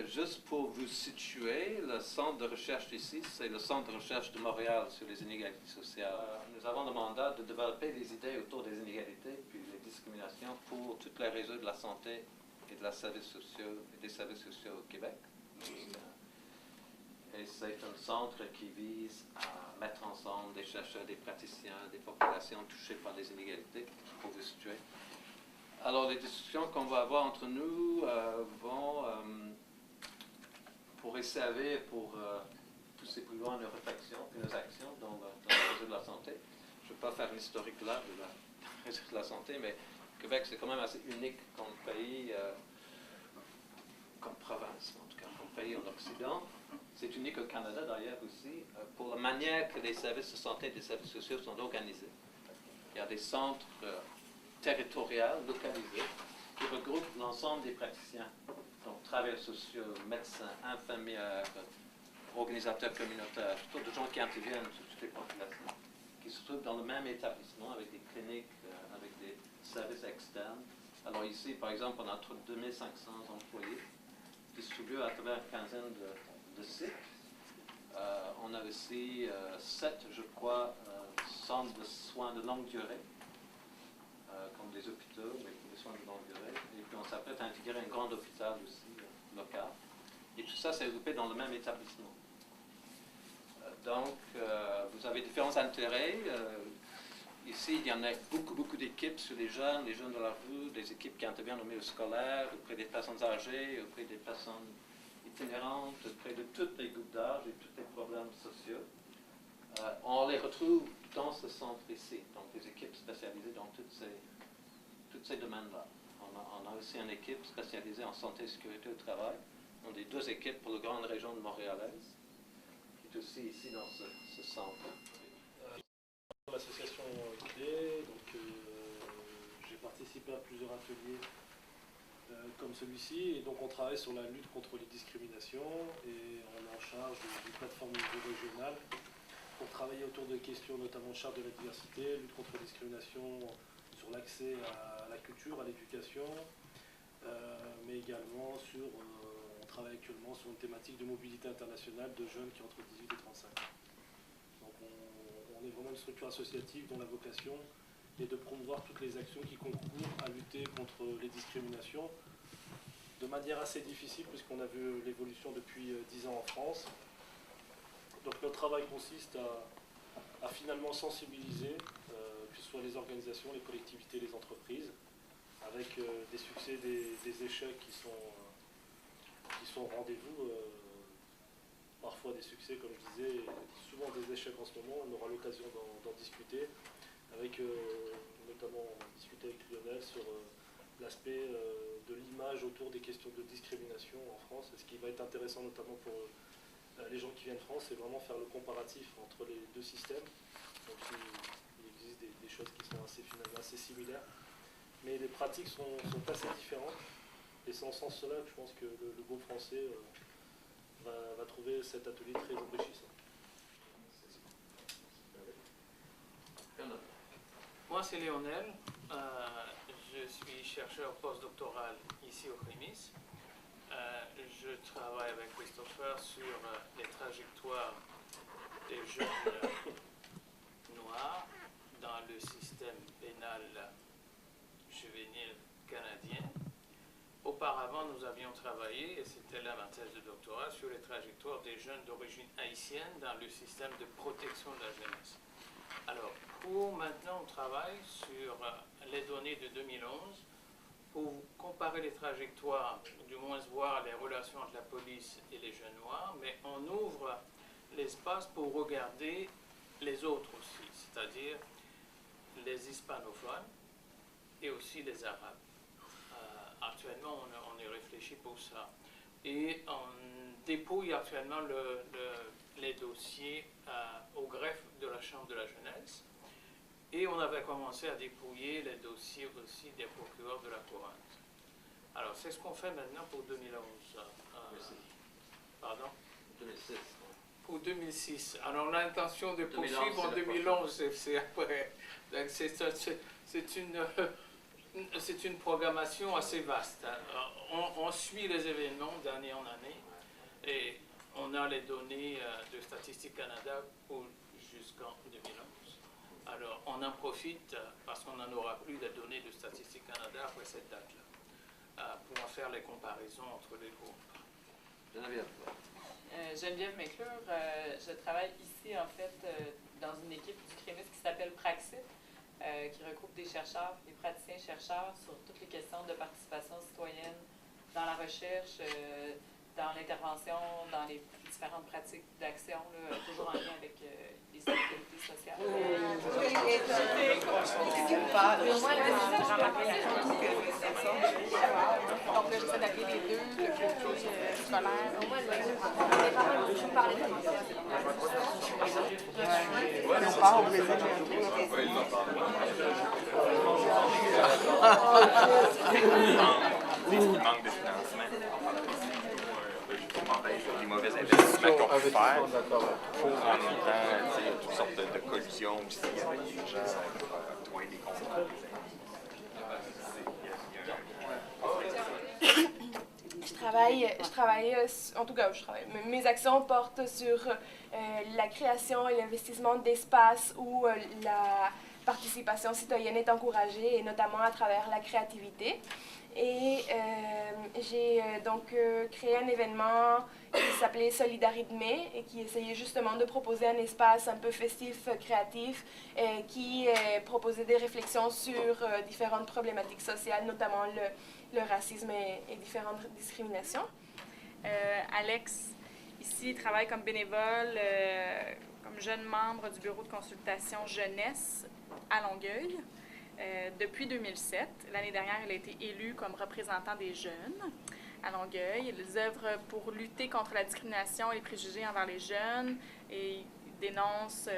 juste pour vous situer, le centre de recherche ici, c'est le centre de recherche de Montréal sur les inégalités sociales. Nous avons le mandat de développer des idées autour des inégalités puis des discriminations pour tous les réseaux de la santé et des services sociaux au Québec. Et c'est un centre qui vise à mettre ensemble des chercheurs, des praticiens, des populations touchées par les inégalités, pour vous situer. Alors, les discussions qu'on va avoir entre nous vont pour servir pour pousser plus loin nos réflexions et nos actions dans le réseau de la santé. Je ne vais pas faire un historique là de la réseau de la santé, mais Québec, c'est quand même assez unique comme pays, comme province, en tout cas, comme pays en Occident. C'est unique au Canada d'ailleurs aussi, pour la manière que les services de santé et les services sociaux sont organisés. Il y a des centres territoriaux, localisés, qui regroupent l'ensemble des praticiens, donc travailleurs sociaux, médecins, infirmières, organisateurs communautaires, toutes de gens qui interviennent sur toutes les populations, qui se trouvent dans le même établissement avec des cliniques, avec des services externes. Alors ici, par exemple, on a 2500 employés distribués à travers une quinzaine de sites. On a aussi 7, je crois, centres de soins de longue durée, comme des hôpitaux, mais pour des soins de longue durée. Et puis on s'apprête à intégrer un grand hôpital aussi, local. Et tout ça, c'est regroupé dans le même établissement. Donc, vous avez différents intérêts. Ici, il y en a beaucoup d'équipes sur les jeunes de la rue, des équipes qui interviennent au milieu scolaire, auprès des personnes âgées, auprès des personnes itinérantes, auprès de tous les groupes d'âge et tous les problèmes sociaux. On les retrouve dans ce centre ici, donc des équipes spécialisées dans tous ces domaines-là. On a aussi une équipe spécialisée en santé et sécurité au travail. On a 2 équipes pour la grande région de Montréalaise, qui est aussi ici dans ce centre. L'association Clé, donc j'ai participé à plusieurs ateliers comme celui-ci, et donc on travaille sur la lutte contre les discriminations et on est en charge d'une plateforme au niveau régional pour travailler autour de questions notamment de charte de la diversité, lutte contre les discriminations sur l'accès à la culture, à l'éducation, mais également on travaille actuellement sur une thématique de mobilité internationale de jeunes qui ont entre 18 et 35 ans. Donc on est vraiment une structure associative dont la vocation est de promouvoir toutes les actions qui concourent à lutter contre les discriminations de manière assez difficile puisqu'on a vu l'évolution depuis 10 ans en France. Donc notre travail consiste à finalement sensibiliser, que ce soit les organisations, les collectivités, les entreprises, avec des succès, des échecs qui sont au rendez-vous, parfois des succès comme je disais, souvent des échecs en ce moment. On aura l'occasion d'en discuter, avec notamment discuter avec Lionel sur l'aspect de l'image autour des questions de discrimination en France. Et ce qui va être intéressant notamment pour les gens qui viennent de France, c'est vraiment faire le comparatif entre les 2 systèmes. Donc il existe des choses qui sont finalement assez similaires, mais les pratiques sont assez différentes. Et c'est en ce sens-là que je pense que le groupe français va trouver cet atelier très enrichissant. Moi, c'est Lionel. Je suis chercheur postdoctoral ici au CRIMIS. Je travaille avec Christopher sur les trajectoires des jeunes noirs dans le système pénal juvénile canadien. Auparavant, nous avions travaillé, et c'était là ma thèse de doctorat, sur les trajectoires des jeunes d'origine haïtienne dans le système de protection de la jeunesse. Alors, pour maintenant, on travaille sur les données de 2011 pour comparer les trajectoires, du moins voir les relations entre la police et les jeunes noirs, mais on ouvre l'espace pour regarder les autres aussi, c'est-à-dire les hispanophones et aussi les arabes. Actuellement, on y réfléchit pour ça. Et on dépouille actuellement les dossiers au greffe de la Chambre de la jeunesse. Et on avait commencé à dépouiller les dossiers aussi des procureurs de la couronne. Alors, c'est ce qu'on fait maintenant pour 2011. Pardon 2006. Pour 2006. Alors, on a l'intention de poursuivre en 2011, c'est après. Donc, c'est C'est une programmation assez vaste. On suit les événements d'année en année et on a les données de Statistique Canada jusqu'en 2011. Alors, on en profite parce qu'on n'en aura plus de données de Statistique Canada après cette date-là, pour faire les comparaisons entre les groupes. Geneviève. Geneviève McClure, je travaille ici en fait dans une équipe du CREMIS qui s'appelle Praxit, qui regroupe des chercheurs, des praticiens-chercheurs sur toutes les questions de participation citoyenne dans la recherche, dans l'intervention, dans les différentes pratiques d'action, toujours en lien avec les inégalités sociales. Donc là, j'essaie d'appeler les deux, le côté scolaire. Je parlais de Il manque de financement. Les mauvais investissements qu'on peut faire. En même temps, il y a toutes sortes de collisions aussi avec les gens pour octroyer des contrats. Mes actions portent sur la création et l'investissement d'espaces où la participation citoyenne est encouragée, et notamment à travers la créativité. Et j'ai donc créé un événement qui s'appelait Solidarythme et qui essayait justement de proposer un espace un peu festif, créatif, qui proposait des réflexions sur différentes problématiques sociales, notamment le racisme et différentes discriminations. Alex, ici, travaille comme bénévole, comme jeune membre du bureau de consultation jeunesse à Longueuil. Depuis 2007. L'année dernière, elle a été élue comme représentant des jeunes à Longueuil. Ils œuvrent pour lutter contre la discrimination et les préjugés envers les jeunes et dénoncent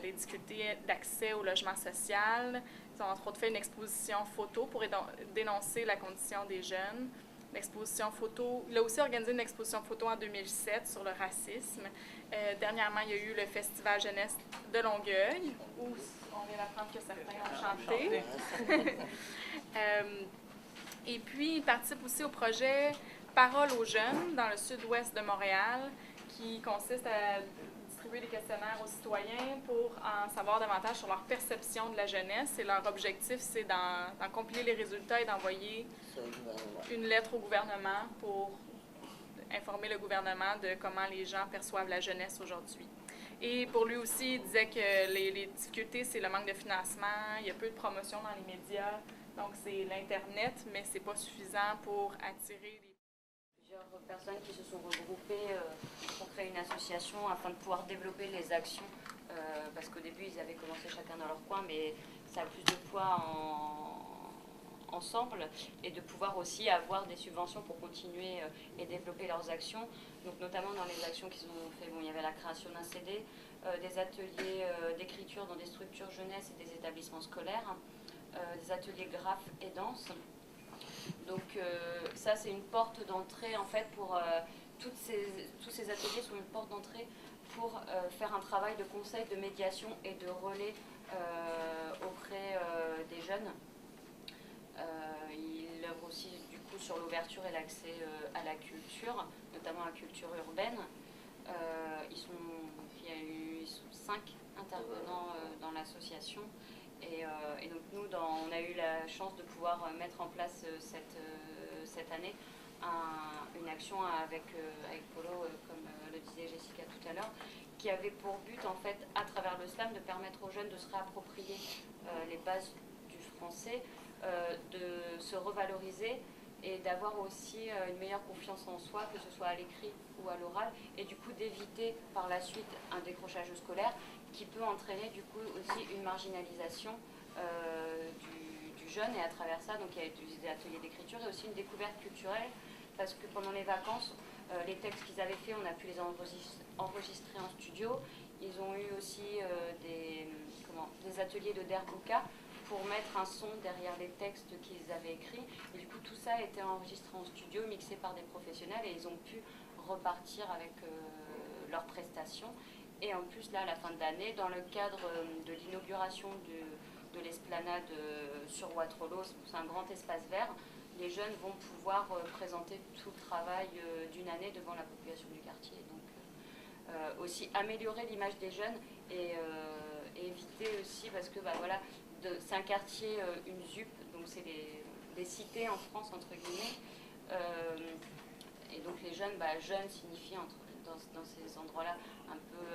les difficultés d'accès au logement social. Ils ont entre autres fait une exposition photo pour dénoncer la condition des jeunes. L'exposition photo, il a aussi organisé une exposition photo en 2007 sur le racisme. Dernièrement, il y a eu le Festival jeunesse de Longueuil, où on vient d'apprendre que certains ont chanté. Et puis, il participe aussi au projet Parole aux jeunes dans le sud-ouest de Montréal, qui consiste à distribuer des questionnaires aux citoyens pour en savoir davantage sur leur perception de la jeunesse. Et leur objectif, c'est d'en compiler les résultats et d'envoyer une lettre au gouvernement pour informer le gouvernement de comment les gens perçoivent la jeunesse aujourd'hui. Et pour lui aussi, il disait que les difficultés, c'est le manque de financement, il y a peu de promotion dans les médias, donc c'est l'Internet, mais c'est pas suffisant pour attirer les... Plusieurs personnes qui se sont regroupées pour créer une association afin de pouvoir développer les actions, parce qu'au début, ils avaient commencé chacun dans leur coin, mais ça a plus de poids ensemble, et de pouvoir aussi avoir des subventions pour continuer et développer leurs actions. Donc notamment dans les actions qu'ils ont fait, il y avait la création d'un CD, des ateliers d'écriture dans des structures jeunesse et des établissements scolaires, des ateliers graphes et danse. Donc ça, c'est une porte d'entrée en fait pour tous ces ateliers sont une porte d'entrée pour faire un travail de conseil, de médiation et de relais auprès des jeunes. Il œuvre aussi du coup sur l'ouverture et l'accès à la culture, notamment la culture urbaine. Il y a eu 5 intervenants dans l'association. Et donc nous, on a eu la chance de pouvoir mettre en place cette année une action avec Polo, comme le disait Jessica tout à l'heure, qui avait pour but, en fait, à travers le slam, de permettre aux jeunes de se réapproprier les bases du français, de se revaloriser et d'avoir aussi une meilleure confiance en soi, que ce soit à l'écrit ou à l'oral, et du coup d'éviter par la suite un décrochage scolaire qui peut entraîner du coup aussi une marginalisation du jeune. Et à travers ça, donc il y a eu des ateliers d'écriture et aussi une découverte culturelle, parce que pendant les vacances, les textes qu'ils avaient faits, on a pu les enregistrer en studio. Ils ont eu aussi des ateliers de derbuka pour mettre un son derrière les textes qu'ils avaient écrits. Et du coup, tout ça a été enregistré en studio, mixé par des professionnels, et ils ont pu repartir avec leurs prestations. Et en plus, là, à la fin de l'année, dans le cadre de l'inauguration de l'esplanade sur Waterloo, c'est un grand espace vert, les jeunes vont pouvoir présenter tout le travail d'une année devant la population du quartier. Donc aussi améliorer l'image des jeunes et éviter aussi, parce que voilà, c'est un quartier, une ZUP, donc c'est des cités en France entre guillemets, et donc les jeunes, jeunes signifie dans ces endroits-là un peu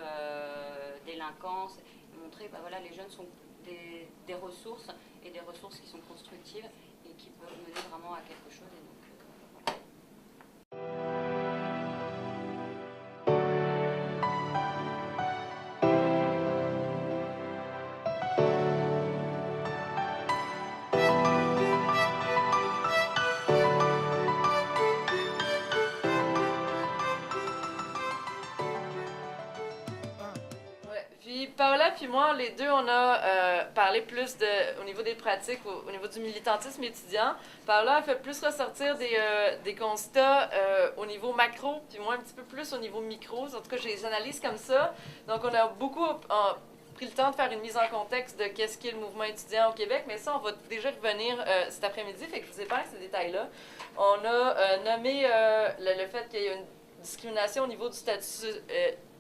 délinquance, montrer voilà, les jeunes sont des ressources, et des ressources qui sont constructives et qui peuvent mener vraiment à quelque chose. Et donc, Puis Paola puis moi, les deux, on a parlé plus au niveau des pratiques, au niveau du militantisme étudiant. Paola a fait plus ressortir des constats au niveau macro, puis moi un petit peu plus au niveau micro. En tout cas, je les analyse comme ça. Donc, on a beaucoup pris le temps de faire une mise en contexte de qu'est-ce qu'est le mouvement étudiant au Québec, mais ça, on va déjà revenir cet après-midi, fait que je vous épargne ces détails-là. On a nommé le fait qu'il y a une discrimination au niveau du statut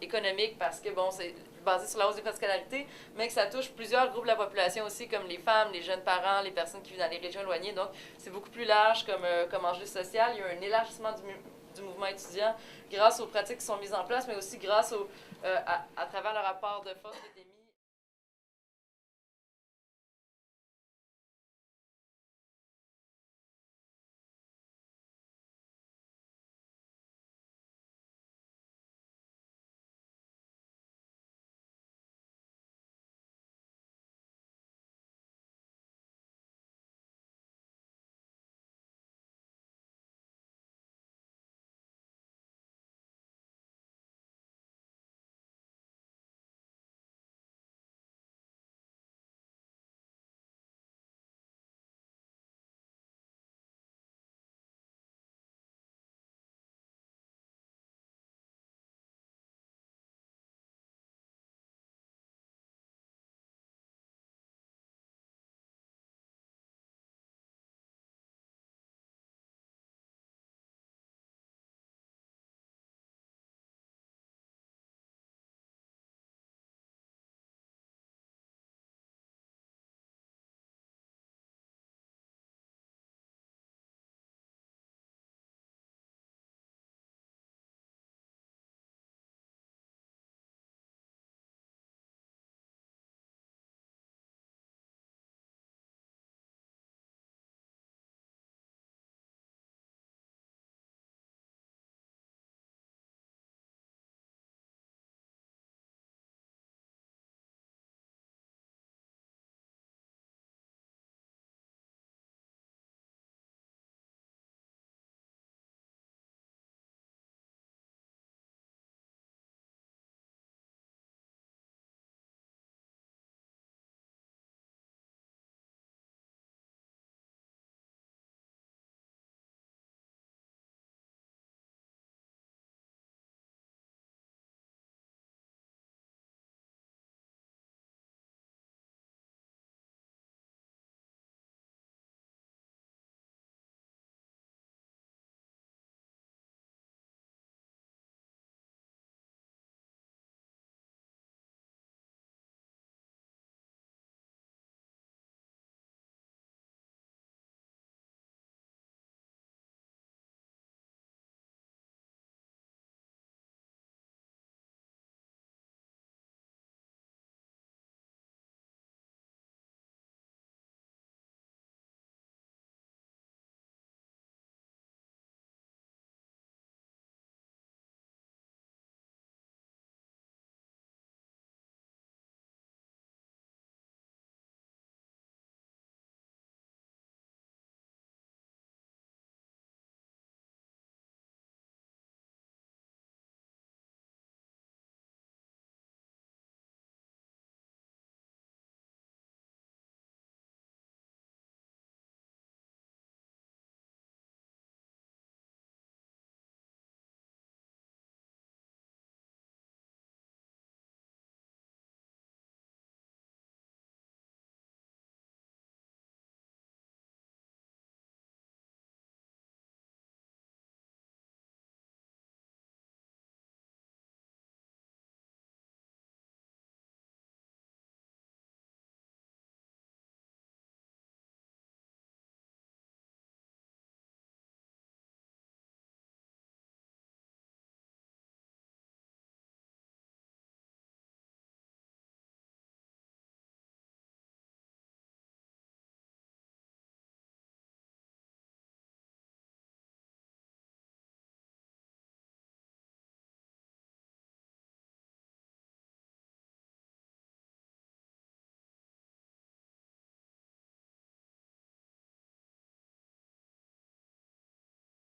économique, parce que, bon, c'est basé sur la hausse des frais de scolarité, mais que ça touche plusieurs groupes de la population aussi, comme les femmes, les jeunes parents, les personnes qui vivent dans les régions éloignées. Donc, c'est beaucoup plus large comme enjeu social. Il y a un élargissement du mouvement étudiant grâce aux pratiques qui sont mises en place, mais aussi grâce à travers le rapport de force qui a été mis